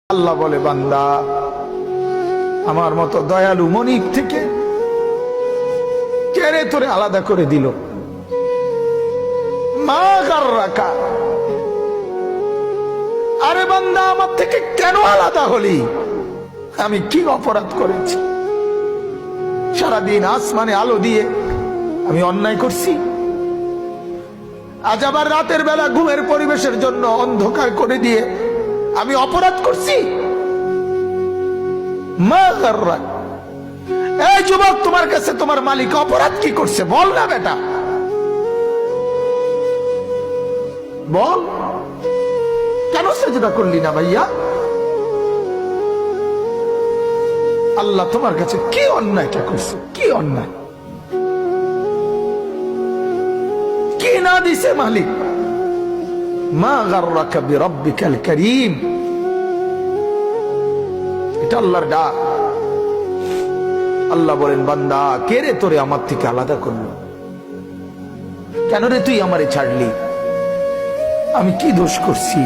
আল্লাহ বলে, বান্দা আমার মতো দয়ালু মনিব থেকে কেড়ে তোরে আলাদা করে দিল। মা গাররাকা, আরে বান্দা আমার থেকে কেন আলাদা হলি? আমি কি অপরাধ করেছি? সারাদিন আসমানে আলো দিয়ে আমি অন্যায় করছি? আজ আবার রাতের বেলা ঘুমের পরিবেশের জন্য অন্ধকার করে দিয়ে আমি অপরাধ করছি? মা গাররাক, এই যুবক, তোমার কাছে তোমার মালিক অপরাধ কি করছে বল না বেটা, বল। কেন সেজদা করলি না ভাইয়া? আল্লাহ তোমার কাছে কি অন্যায়টা করছে? কি অন্যায়, কি না দিছে মালিক? মা গাররাকা বিরাব্বিকাল কারীম, এটা আল্লাহর ডাক। আল্লাহ বলেন, বান্দা কে রে তোরে আমার থেকে আলাদা করলো? কেন রে তুই আমারে ছাড়লি? আমি কি দোষ করছি?